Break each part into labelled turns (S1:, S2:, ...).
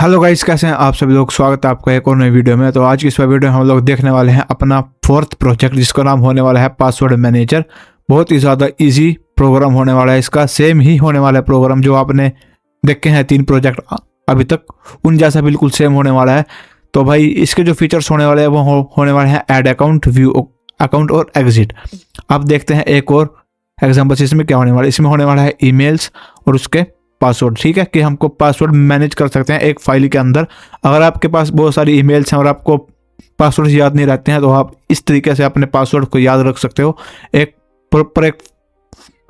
S1: Hello guys, कैसे हैं आप सभी लोग। स्वागत है आपका एक और नई वीडियो में। तो आज की इस वीडियो में हम लोग देखने वाले हैं अपना फोर्थ प्रोजेक्ट, जिसका नाम होने वाला है पासवर्ड मैनेजर। बहुत ही ज़्यादा इजी प्रोग्राम होने वाला है इसका। सेम ही होने वाला है प्रोग्राम जो आपने देखे हैं 3 प्रोजेक्ट अभी तक, उन जैसा बिल्कुल सेम होने वाला है। तो भाई इसके जो फीचर्स होने वाले हैं वो होने वाले हैं ऐड अकाउंट, व्यू अकाउंट और एग्जिट। अब देखते हैं एक और एग्जाम्पल इसमें क्या होने वाला है। इसमें होने वाला है ईमेल्स और उसके पासवर्ड। ठीक है, कि हमको पासवर्ड मैनेज कर सकते हैं एक फाइल के अंदर। अगर आपके पास बहुत सारी ईमेल्स हैं और आपको पासवर्ड याद नहीं रहते हैं तो आप इस तरीके से अपने पासवर्ड को याद रख सकते हो। एक प्रॉपर एक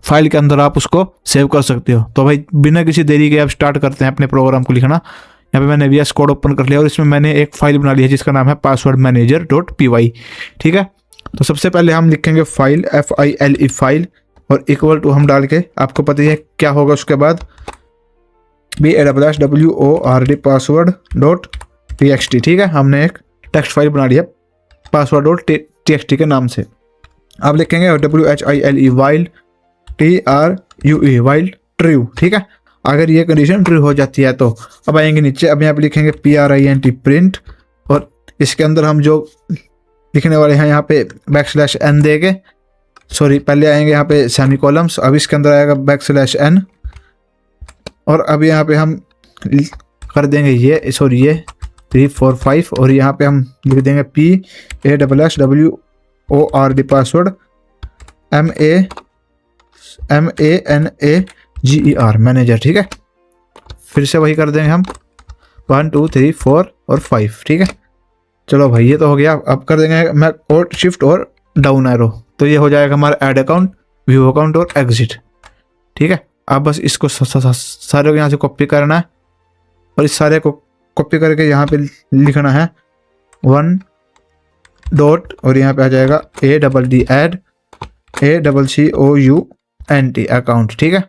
S1: फाइल के अंदर आप उसको सेव कर सकते हो। तो भाई बिना किसी देरी के आप स्टार्ट करते हैं अपने प्रोग्राम को लिखना। यहाँ पे मैंने VS कोड ओपन कर लिया और इसमें मैंने एक फाइल बना ली है जिसका नाम है passwordmanager.py। ठीक है, तो सबसे पहले हम लिखेंगे फाइल FILE फाइल और इक्वल टू हम डाल के, आपको पता ही है क्या होगा उसके बाद, BAWORD password.txt। ठीक है, हमने एक टेक्स्ट फाइल बना लिया password.txt के नाम से। अब लिखेंगे WHILE while TRUE while true। ठीक है, अगर ये कंडीशन ट्रू हो जाती है तो अब आएंगे नीचे। अब यहाँ पे लिखेंगे PRINT प्रिंट और इसके अंदर हम जो लिखने वाले हैं यहाँ पे \n देके, सॉरी पहले आएंगे यहाँ पे सेमी कॉलम्स, अब इसके अंदर आएगा \n और अब यहाँ पे हम कर देंगे ये 3 4 5 और यहाँ पे हम लिख देंगे PASSWORD पासवर्ड MANAGER मैनेजर। ठीक है, फिर से वही कर देंगे हम 1 2 3 4 और 5। ठीक है, चलो भाई ये तो हो गया। अब कर देंगे मैं शिफ्ट और डाउन एरो, तो ये हो जाएगा हमारा ऐड अकाउंट, व्यू अकाउंट और एग्जिट। ठीक है, अब बस इसको सारे को यहाँ से कॉपी करना है और इस सारे को कॉपी करके यहाँ पे लिखना है 1 डॉट और यहाँ पे आ जाएगा ADD ACCOUNT अकाउंट। ठीक है,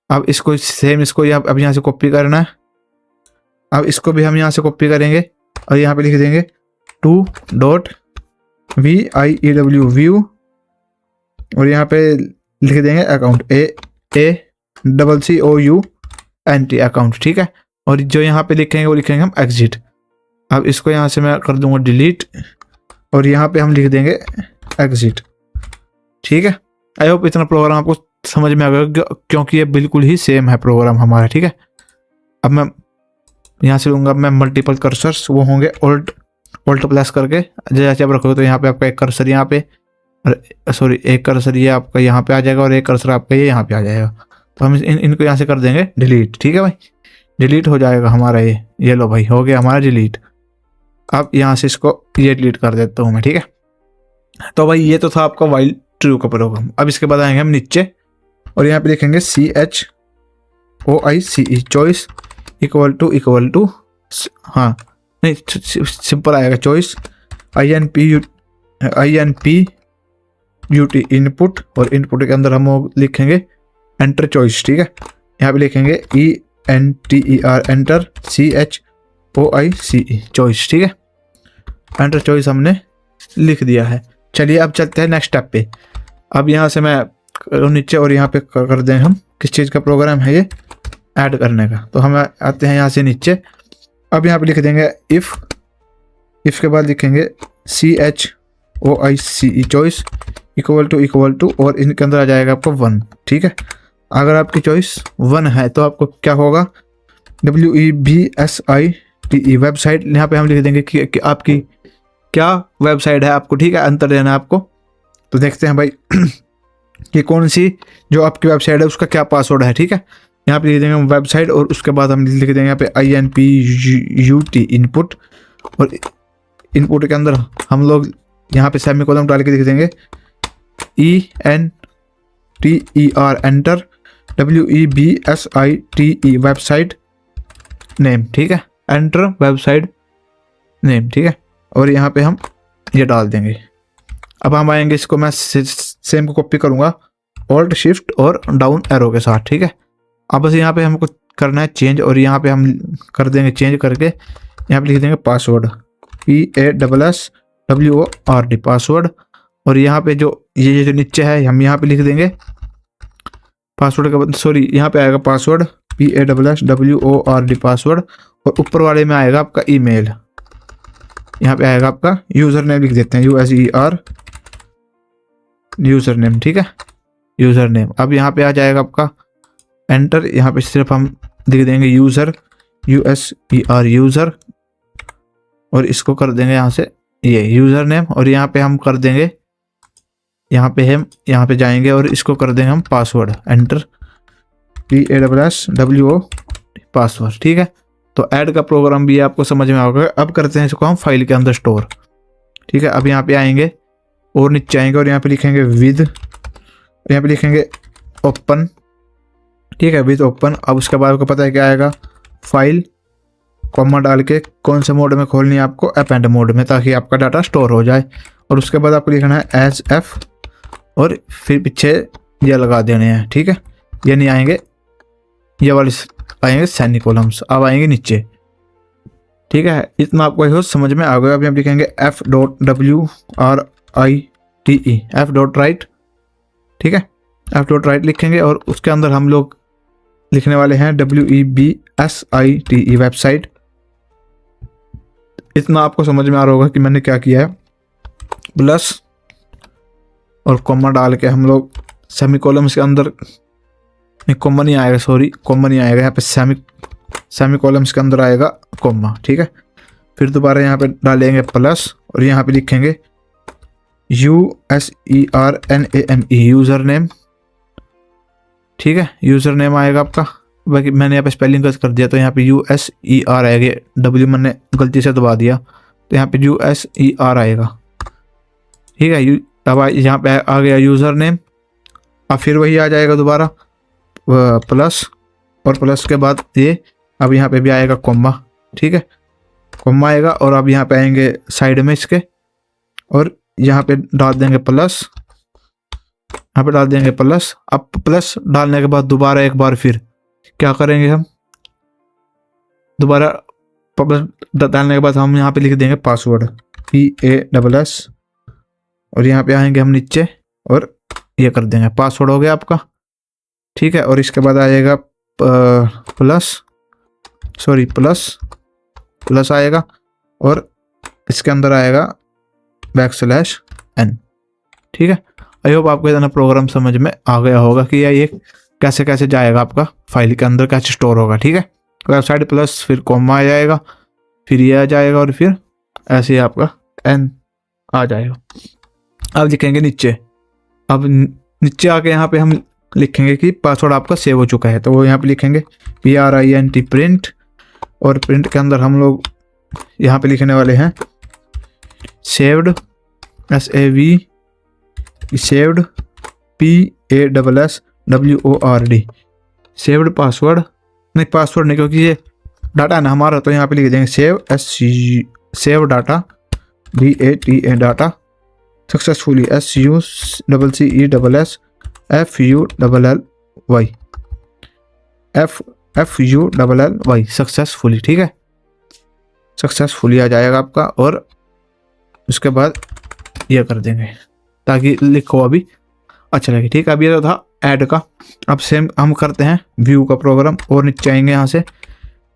S1: अब इसको सेम इसको अब यहाँ से कॉपी करना है। अब इसको भी हम यहाँ से कॉपी करेंगे और यहाँ पे लिख देंगे 2 डॉट VIEW व्यू और यहाँ पे लिख देंगे अकाउंट ACCOUNT अकाउंट। ठीक है, और जो यहाँ पे लिखेंगे वो लिखेंगे हम एग्जिट। अब इसको यहाँ से मैं कर दूंगा डिलीट और यहाँ पे हम लिख देंगे एग्जिट। ठीक है, आई होप इतना प्रोग्राम आपको समझ में आ गया क्योंकि ये बिल्कुल ही सेम है प्रोग्राम हमारा। ठीक है, अब मैं यहाँ से लूँगा मैं मल्टीपल कर्सर्स, वो होंगे ऑल्ट प्लस करके जैसे आप रखोगे। तो यहाँ पे आपका एक कर्सर यहाँ पे, सॉरी एक कर्सर ये आपका यहाँ पे आ जाएगा और एक कर्सर आपका ये यहाँ पे आ जाएगा। तो हम इनको यहाँ से कर देंगे डिलीट। ठीक है भाई, डिलीट हो जाएगा हमारा ये लो भाई, हो गया हमारा डिलीट। अब यहाँ से इसको ये डिलीट कर देता हूँ मैं। ठीक है, तो भाई ये तो था आपका वाइल ट्रू का प्रोग्राम। अब इसके बाद आएंगे हम नीचे और यहाँ पे लिखेंगे CHOICE चॉइस इक्वल टू हाँ नहीं सिंपल आएगा चॉइस INPUT इनपुट और इनपुट के अंदर हम लिखेंगे एंटर चॉइस। ठीक है, यहाँ पे लिखेंगे ENTER एंटर CHOICE चॉइस। ठीक है, एंटर चॉइस हमने लिख दिया है। चलिए अब चलते हैं नेक्स्ट स्टेप पे। अब यहाँ से मैं नीचे और यहाँ पे कर दें हम किस चीज़ का प्रोग्राम है ये ऐड करने का। तो हम आते हैं यहाँ से नीचे। अब यहाँ पे लिख देंगे इफ़ के बाद लिखेंगे CHOICE चॉइस इक्वल टू और इनके अंदर आ जाएगा आपका 1। ठीक है, अगर आपकी चॉइस 1 है तो आपको क्या होगा WEBSITE वेबसाइट। यहाँ पे हम लिख देंगे कि आपकी क्या वेबसाइट है आपको। ठीक है, अंतर देना है आपको। तो देखते हैं भाई कि कौन सी जो आपकी वेबसाइट है उसका क्या पासवर्ड है। ठीक है, यहाँ पे लिख देंगे हम वेबसाइट और उसके बाद हम लिख देंगे यहाँ पे INPUT इनपुट और इनपुट के अंदर हम लोग यहाँ पे सेमी कॉलम डाल के लिख देंगे ENTER enter WEBSITE website name. ठीक है, एंटर वेबसाइट नेम। ठीक है, और यहाँ पे हम ये डाल देंगे। अब हम आएंगे, इसको मैं सेम को कॉपी करूँगा ऑल्ट शिफ्ट और डाउन एरो के साथ। ठीक है, अब बस यहाँ पे हमको करना है चेंज और यहाँ पे हम कर देंगे चेंज करके यहाँ पे लिख देंगे पासवर्ड PASSWORD पासवर्ड और यहाँ पे जो ये जो नीचे है हम यहाँ पे लिख देंगे पासवर्ड का, सॉरी यहाँ पे आएगा पासवर्ड PASSWORD पासवर्ड और ऊपर वाले में आएगा आपका ईमेल। यहाँ पे आएगा आपका यूज़र नेम, लिख देते हैं USER यूज़र नेम, ठीक है, यूज़र नेम। अब यहाँ पे आ जाएगा आपका एंटर। यहाँ पे सिर्फ हम लिख देंगे यूज़र, USER यूज़र, और इसको कर देंगे यहाँ से ये यूज़र नेम। और यहाँ पे हम कर देंगे, यहाँ पे जाएंगे और इसको कर देंगे हम पासवर्ड, एंटर, PASSWO पासवर्ड, ठीक है। तो ऐड का प्रोग्राम भी आपको समझ में आएगा। अब करते हैं इसको हम फाइल के अंदर स्टोर, ठीक है। अब यहाँ पे आएंगे और नीचे आएंगे और यहाँ पे लिखेंगे विद, यहाँ पे लिखेंगे ओपन, ठीक है, विद ओपन। अब उसके बाद आपको पता है क्या आएगा, फाइल कॉमा डाल के कौन से मोड में खोलनी है आपको, अपेंड मोड में, ताकि आपका डाटा स्टोर हो जाए। और उसके बाद आपको लिखना है SF और फिर पीछे ये लगा देने हैं, ठीक है। ये नहीं आएंगे, ये वाले आएंगे सेमीकोलन्स। अब आएंगे नीचे, ठीक है। इतना आपको ये समझ में आ गया। अब यहाँ लिखेंगे F.WRITE, F.write, ठीक है, F.write लिखेंगे। और उसके अंदर हम लोग लिखने वाले हैं WEBSITE वेबसाइट। इतना आपको समझ में आ रहा होगा कि मैंने क्या किया है। प्लस और कॉमा डाल के हम लोग सेमीकोलन्स के अंदर, कॉमा नहीं आएगा, सॉरी कॉमा नहीं आएगा, यहाँ पे सेमीकोलन्स के अंदर आएगा कॉमा, ठीक है। फिर दोबारा यहाँ पे डालेंगे प्लस और यहाँ पे लिखेंगे USERNAME यूज़र नेम, ठीक है, यूज़र नेम आएगा आपका। बाकी मैंने यहाँ पे स्पेलिंग गलत कर दिया तो यहाँ पे USER आएगा, W मैंने गलती से दबा दिया तो यहाँ पे USER आएगा, ठीक है। अब यहाँ पे आ गया यूज़र नेम। अब फिर वही आ जाएगा दोबारा प्लस, और प्लस के बाद ये अब यहाँ पे भी आएगा कॉमा, ठीक है, कॉमा आएगा। और अब यहाँ पे आएंगे साइड में इसके और यहाँ पे डाल देंगे प्लस, यहाँ पे डाल देंगे प्लस। अब प्लस डालने के बाद दोबारा एक बार फिर क्या करेंगे, हम दोबारा प्लस डालने के बाद हम यहाँ पे लिख देंगे पासवर्ड, PASS, और यहाँ पे आएंगे हम नीचे और ये कर देंगे पासवर्ड हो गया आपका, ठीक है। और इसके बाद आएगा प्लस आएगा और इसके अंदर आएगा \n, ठीक है। आई होप आपको इतना प्रोग्राम समझ में आ गया होगा कि ये कैसे कैसे जाएगा आपका फाइल के अंदर, कैसे स्टोर होगा, ठीक है। वेबसाइट प्लस फिर कॉमा आ जाएगा, फिर ये आ जाएगा और फिर ऐसे ही आपका n आ जाएगा। अब लिखेंगे नीचे, अब नीचे आके यहाँ पे हम लिखेंगे कि पासवर्ड आपका सेव हो चुका है, तो वो यहाँ पे लिखेंगे PRINT प्रिंट, और प्रिंट के अंदर हम लोग यहाँ पे लिखने वाले हैं saved, SAV saved, PASSWORD saved password, नहीं पासवर्ड नहीं क्योंकि ये डाटा है ना हमारा, तो यहाँ पे लिख देंगे save data, DATA data successfully, SUCCESSFULLY successfully, ठीक है, सक्सेसफुली आ जाएगा आपका। और उसके बाद ये कर देंगे ताकि लिखो अभी अच्छा लगे, ठीक है। अब ये तो था ऐड का। अब सेम हम करते हैं व्यू का प्रोग्राम, और नीचे आएंगे यहाँ से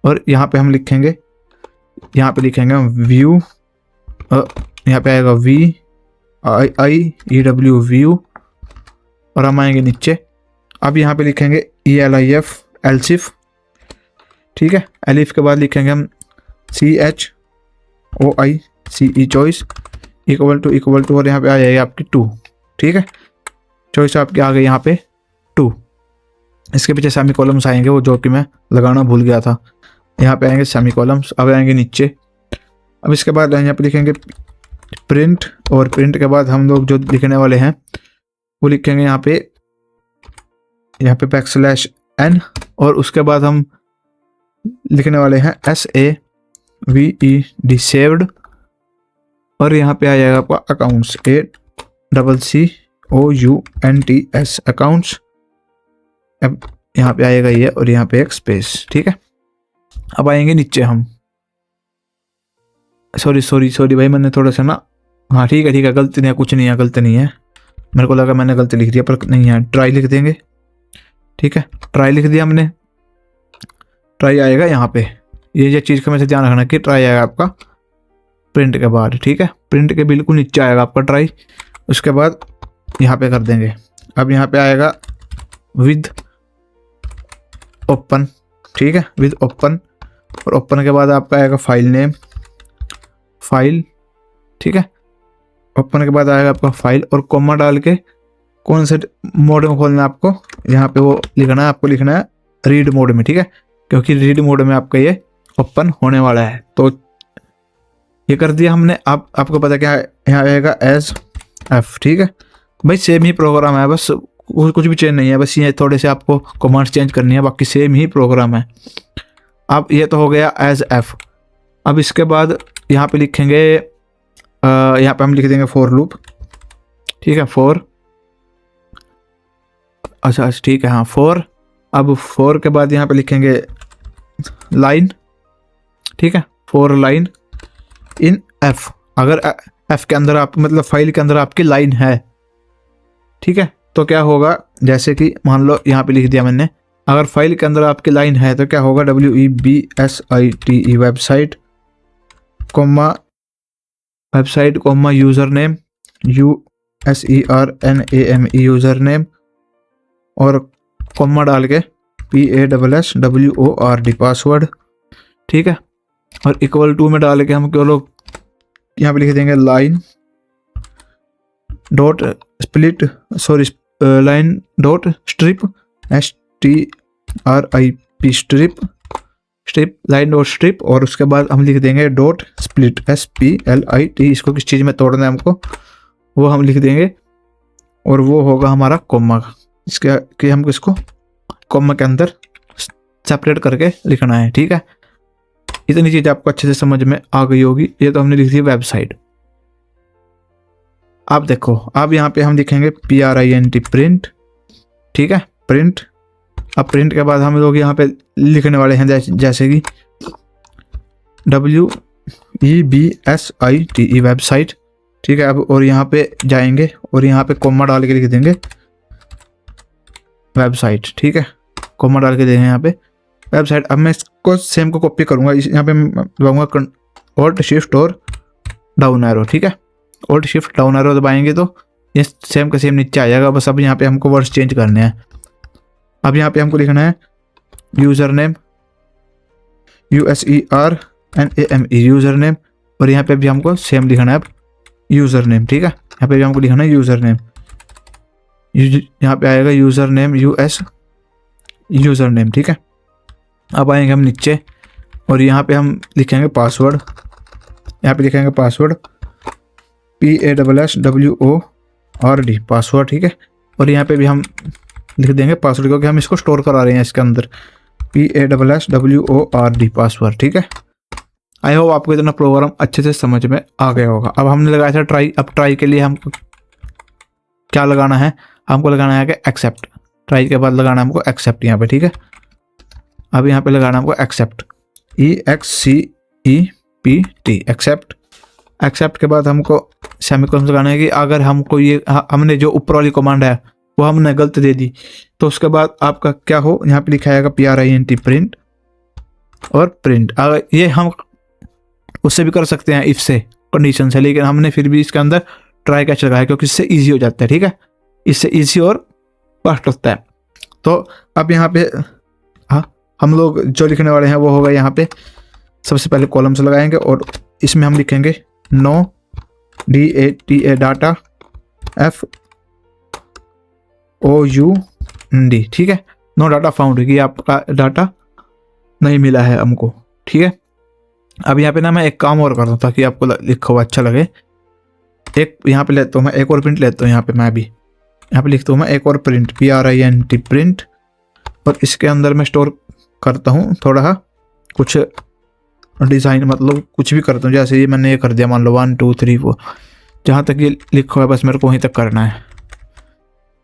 S1: और यहाँ पे हम लिखेंगे, यहाँ पे लिखेंगे हम व्यू, यहाँ पे आएगा VIEW व्यू, और हम आएंगे नीचे। अब यहाँ पे लिखेंगे ELIF एल्सिफ, ठीक है। एलिफ के बाद लिखेंगे हम CHOICE चॉइस इक्वल टू और यहाँ पे आ जाएगी आपकी 2, ठीक है, चॉइस आपकी आ गई यहाँ पे 2। इसके पीछे सेमी कॉलम्स आएंगे, वो जो कि मैं लगाना भूल गया था, यहाँ पे आएंगे सेमी कॉलम्स। अब आएंगे नीचे, अब इसके बाद यहाँ पे लिखेंगे प्रिंट, और प्रिंट के बाद हम लोग जो लिखने वाले हैं वो लिखेंगे यहाँ पे \n, और उसके बाद हम लिखने वाले हैं SAVED सेव्ड, और यहाँ पे आ जाएगा आपका अकाउंट्स, ACCOUNTS अकाउंट्स। अब यहाँ पे आएगा ये और यहाँ पे एक स्पेस, ठीक है। अब आएंगे नीचे हम, सॉरी भाई मैंने थोड़ा सा ना, हाँ ठीक है गलती नहीं है, कुछ नहीं है, गलती नहीं है, मेरे को लगा मैंने गलती लिख दिया पर नहीं है, ट्राई लिख देंगे, ठीक है। ट्राई लिख दिया हमने, ट्राई आएगा यहाँ पे, ये चीज़ का वैसे ध्यान रखना कि ट्राई आएगा आपका प्रिंट के बाद, ठीक है। प्रिंट के बिल्कुल नीचे आएगा आपका ट्राई। उसके बाद यहाँ पे कर देंगे। अब यहाँ पे आएगा विद ओपन, ठीक है, विद ओपन। और ओपन के बाद आपका आएगा फाइल नेम, फाइल, ठीक है। ओपन के बाद आएगा आपका फाइल और कॉमा डाल के कौन से मोड में खोलना है आपको, यहाँ पे वो लिखना है, आपको लिखना है रीड मोड में, ठीक है, क्योंकि रीड मोड में आपका ये ओपन होने वाला है। तो ये कर दिया हमने। अब आपको पता क्या है, यहाँ आएगा एज एफ, ठीक है भाई, सेम ही प्रोग्राम है, बस कुछ भी चेंज नहीं है, बस ये थोड़े से आपको कमांड्स चेंज करनी है, बाकी सेम ही प्रोग्राम है। अब ये तो हो गया एज एफ। अब इसके बाद यहाँ पे लिखेंगे, यहाँ पे हम लिख देंगे फॉर लूप, ठीक है, फॉर, अच्छा ठीक है, हाँ फॉर। अब फॉर के बाद यहाँ पे लिखेंगे लाइन, ठीक है, फॉर लाइन इन एफ। अगर एफ के अंदर आप मतलब फाइल के अंदर आपकी लाइन है, ठीक है, तो क्या होगा, जैसे कि मान लो यहाँ पे लिख दिया मैंने, अगर फाइल के अंदर आपकी लाइन है तो क्या होगा, WEBSITE website comma website comma user name USERNAME user name और कोमा डाल के PASSWORD पासवर्ड, ठीक है। और इक्वल टू में डाल के हम क्या लोग यहाँ पे लिख देंगे line dot split, sorry line dot strip STRIP strip, line dot strip. और उसके बाद हम लिख देंगे डॉट स्प्लिट SPLIT। इसको किस चीज़ में तोड़ना है हमको वो हम लिख देंगे, और वो होगा हमारा कोमा, इसके कि हमको इसको कोमा के अंदर सेपरेट करके लिखना है, ठीक है। इतनी चीज़ आपको अच्छे से समझ में आ गई होगी। ये तो हमने लिख दी वेबसाइट। आप देखो, अब यहाँ पे हम लिखेंगे PRINT प्रिंट, ठीक है, प्रिंट। अब प्रिंट के बाद हम लोग यहाँ पे लिखने वाले हैं जैसे कि WEBSITE वेबसाइट, ठीक है। अब और यहाँ पे जाएंगे और यहाँ पे कोमा डाल के लिख देंगे वेबसाइट, ठीक है, कोमा डाल के देंगे यहाँ पे वेबसाइट। अब मैं इसको सेम को कॉपी करूँगा, यहाँ पे दबाऊंगा Alt Shift और डाउन एरो, ठीक है, Alt Shift डाउन एरो दबाएंगे तो ये सेम का सेम नीचे आ जाएगा। बस अब यहाँ पे हमको वर्ड्स चेंज करने हैं। अब यहाँ पे हमको लिखना है user name USERNAME user name, और यहाँ पे भी हमको सेम लिखना है अब यूज़र नेम, ठीक है। यहाँ पे भी हमको लिखना है यूज़र नेम, यहाँ पे आएगा user name US user name, ठीक है। अब आएंगे हम नीचे और यहाँ पे हम लिखेंगे पासवर्ड, यहाँ पे लिखेंगे पासवर्ड PASSWORD पासवर्ड, ठीक है। और यहाँ पे भी हम लिख देंगे पासवर्ड, क्योंकि हम इसको स्टोर करा रहे हैं इसके अंदर, PASSWORD पासवर्ड, ठीक है। आई होप आपको इतना प्रोग्राम अच्छे से समझ में आ गया होगा। अब हमने लगाया था ट्राई। अब ट्राई के लिए हमको क्या लगाना है, हमको लगाना है कि एक्सेप्ट। ट्राई के बाद लगाना है हमको एक्सेप्ट यहाँ पे, ठीक है। अब यहाँ पे लगाना है हमको एक्सेप्ट EXCEPT एक्सेप्ट। एक्सेप्ट के बाद हमको सेमीकोलन लगाना है कि अगर हमको ये हमने जो ऊपर वाली कमांड है वो हमने गलत दे दी तो उसके बाद आपका क्या हो, यहाँ पे लिखा आएगा PRINT प्रिंट और प्रिंट। अगर ये हम उससे भी कर सकते हैं इफ से कंडीशन से, लेकिन हमने फिर भी इसके अंदर ट्राई कैच लगाया क्योंकि इससे ईजी हो जाता है, ठीक है, इससे ईजी और फास्ट होता है। तो अब यहाँ पे हाँ हम लोग जो लिखने वाले हैं वो होगा, यहाँ पे सबसे पहले कॉलम्स लगाएंगे और इसमें हम लिखेंगे नो DATA डाटा FOUND, ठीक है, नो डाटा फाउंड, कि आपका डाटा नहीं मिला है हमको, ठीक है। अब यहाँ पे ना मैं एक काम और करता हूँ ताकि आपको लिखा हुआ अच्छा लगे। एक यहाँ पे लेता हूँ मैं, एक और प्रिंट लेता हूँ यहाँ पे, मैं भी यहाँ पे लिखता हूँ मैं एक और प्रिंट PRINT प्रिंट, और इसके अंदर मैं स्टोर करता हूँ थोड़ा कुछ डिज़ाइन, मतलब कुछ भी करता हूँ। जैसे ये मैंने ये कर दिया, मान लो 1 2 3 4, जहाँ तक ये लिखा हुआ है बस मेरे को वहीं तक करना है,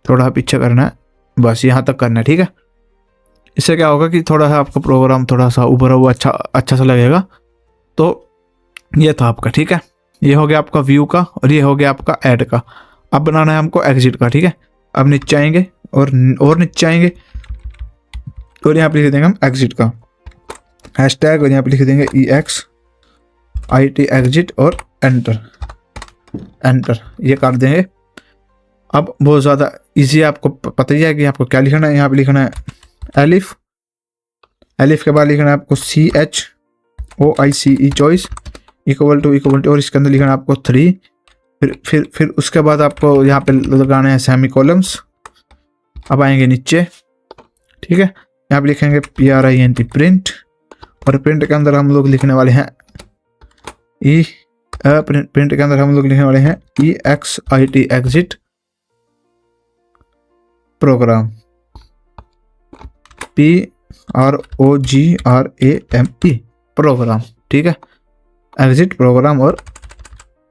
S1: थोड़ा पीछे करना है, बस यहाँ तक करना है, ठीक है। इससे क्या होगा कि थोड़ा सा आपका प्रोग्राम थोड़ा सा उभरा हुआ अच्छा सा लगेगा। तो ये था आपका, ठीक है, ये हो गया आपका व्यू का और ये हो गया आपका ऐड का। अब बनाना है हमको एग्जिट का, ठीक है। अब नीचे आएंगे और नीचे आएंगे और यहाँ पे लिख देंगे हम एग्जिट का, हैशटैग और यहाँ पे लिख देंगे EXIT एग्जिट और एंटर ये कर देंगे। अब बहुत ज़्यादा इजी है, आपको पता ही है कि आपको क्या लिखना है। यहाँ पे लिखना है एलिफ के बाद लिखना है आपको CHOICE चॉइस इक्वल टू और इसके अंदर लिखना है आपको 3। फिर उसके बाद आपको यहाँ पे लगाने हैं सेमी कॉलम्स। अब आएंगे नीचे, ठीक है, यहाँ पे लिखेंगे PRINT प्रिंट, और प्रिंट के अंदर हम लोग लिखने वाले हैं प्रिंट के अंदर हम लोग लिखने वाले हैं EXIT exit program PROGRAME program, ठीक है, एग्जिट प्रोग्राम, और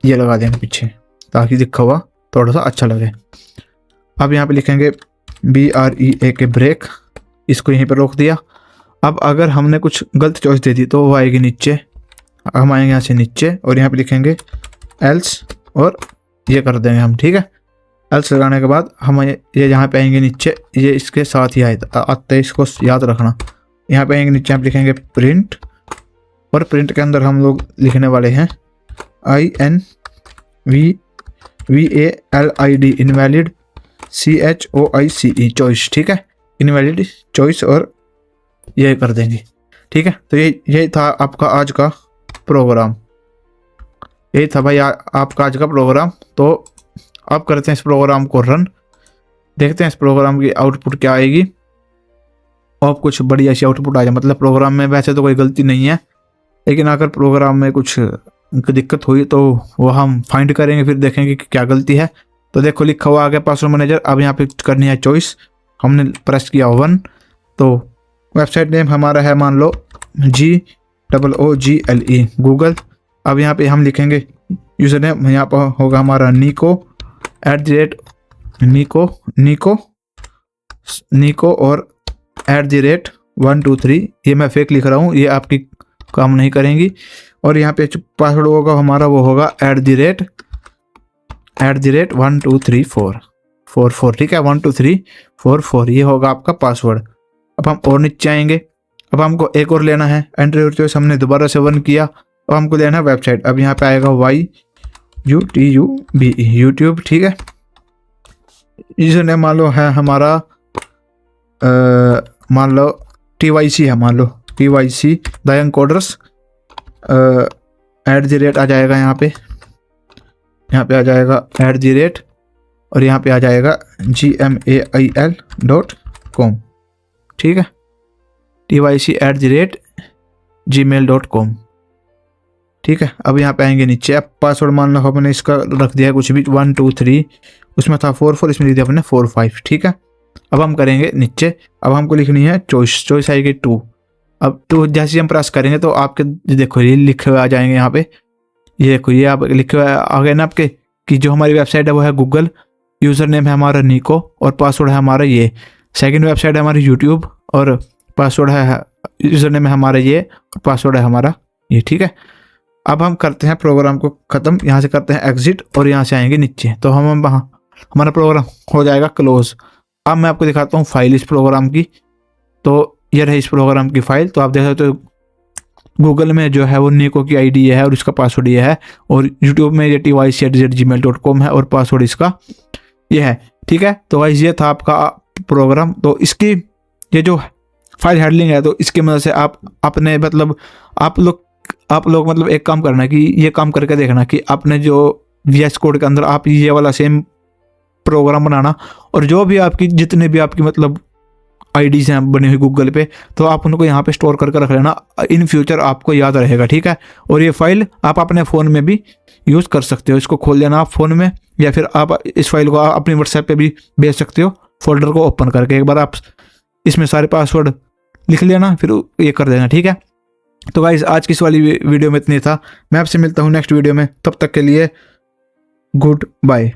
S1: ये लगा देंगे पीछे ताकि दिखा हुआ थोड़ा सा अच्छा लगे। अब यहाँ पे लिखेंगे BREAK ब्रेक, इसको यहीं पर रोक दिया। अब अगर हमने कुछ गलत चॉइस दे दी तो वो आएगी नीचे, हम आएंगे यहाँ से नीचे और यहाँ पे लिखेंगे एल्स और ये कर देंगे हम, ठीक है। एल्स लगाने के बाद हम ये यहाँ पे आएंगे नीचे, ये इसके साथ ही आते, इसको याद रखना। यहाँ पे आएंगे नीचे, यहाँ पे लिखेंगे प्रिंट, और प्रिंट के अंदर हम लोग लिखने वाले हैं INVALID इनवैलिड CHOICE चॉइस, ठीक है, इनवैलिड चॉइस, और ये कर देंगे, ठीक है। तो यही था आपका आज का प्रोग्राम, यही था भाई आपका आज का प्रोग्राम। तो अब करते हैं इस प्रोग्राम को रन, देखते हैं इस प्रोग्राम की आउटपुट क्या आएगी। और कुछ बढ़िया सी आउटपुट आ जाए, मतलब प्रोग्राम में वैसे तो कोई गलती नहीं है, लेकिन अगर प्रोग्राम में कुछ दिक्कत हुई तो वो हम फाइंड करेंगे, फिर देखेंगे कि क्या गलती है। तो देखो लिखा हुआ आ गया पासवर्ड मैनेजर। अब यहाँ पे करनी है चॉइस, हमने प्रेस किया 1, तो वेबसाइट नेम हमारा है मान लो GOOGLE गूगल। अब यहाँ पे हम लिखेंगे यूज़र नेम, यहाँ पर होगा हमारा निको और @123। ये मैं फेक लिख रहा हूँ, ये आपकी काम नहीं करेंगी। और यहाँ पे पासवर्ड होगा हमारा, वो होगा @12344, ठीक है, 12344 ये होगा आपका पासवर्ड। अब हम और नीचे आएंगे, अब हमको एक और लेना है, एंट्री और चॉइस हमने दोबारा से 1 किया। अब हमको लेना है वेबसाइट। अब यहाँ पे आएगा YOUTUBE यूट्यूब, ठीक है। यूजर नेम मान लो है हमारा मान लो TYC है, मान लो TYC दयंग कोडर्स @ आ जाएगा, यहाँ पे आ जाएगा @ और यहाँ पे आ जाएगा gmail.com, ठीक है, TYC @gmail.com, ठीक है। अब यहाँ पे आएंगे नीचे, अब पासवर्ड मान लो हमने इसका रख दिया है कुछ भी 123, उसमें था 44, इसमें लिख दिया हमने 45, ठीक है। अब हम करेंगे नीचे, अब हमको लिखनी है चॉइस आएगी 2। अब 2 जैसे हम प्रेस करेंगे तो आपके देखो ये लिखे हुए आ जाएंगे यहाँ पे, ये देखो ये आप लिखे हुए आ गए ना आपके कि जो हमारी वेबसाइट है वो है गूगल, यूज़र नेम है हमारा निको और पासवर्ड है हमारा ये। सेकंड वेबसाइट है हमारी यूट्यूब और पासवर्ड है, यूज़र नेम है हमारा ये और पासवर्ड है हमारा ये, ठीक है। अब हम करते हैं प्रोग्राम को ख़त्म, यहाँ से करते हैं एग्जिट और यहाँ से आएंगे नीचे, तो हम हमारा प्रोग्राम हो जाएगा क्लोज। अब मैं आपको दिखाता हूँ फाइल इस प्रोग्राम की। तो ये रही इस प्रोग्राम की फाइल, तो आप देख सकते हो गूगल में जो है वो निको की आईडी है और इसका पासवर्ड ये है, और यूट्यूब में ये tyc@gmail.com है और पासवर्ड इसका ये है, ठीक है। तो गाइस ये था आपका प्रोग्राम। तो इसकी ये जो फाइल हैंडलिंग है, तो इसकी मदद से आप अपने मतलब आप लोग मतलब एक काम करना कि ये काम करके देखना कि अपने जो VS कोड के अंदर आप ये वाला सेम प्रोग्राम बनाना, और जो भी आपकी जितने भी आपकी मतलब आईडीज हैं बनी हुई गूगल पे, तो आप उनको यहाँ पे स्टोर करके रख लेना, इन फ्यूचर आपको याद रहेगा, ठीक है। और ये फाइल आप अपने फ़ोन में भी यूज़ कर सकते हो, इसको खोल लेना आप फ़ोन में, या फिर आप इस फाइल को अपनी व्हाट्सएप पे भी भेज सकते हो, फोल्डर को ओपन करके एक बार आप इसमें सारे पासवर्ड लिख लेना, फिर ये कर देना, ठीक है। तो गाइस आज की इस वाली वीडियो में इतनी था, मैं आपसे मिलता हूँ नेक्स्ट वीडियो में, तब तक के लिए गुड बाय।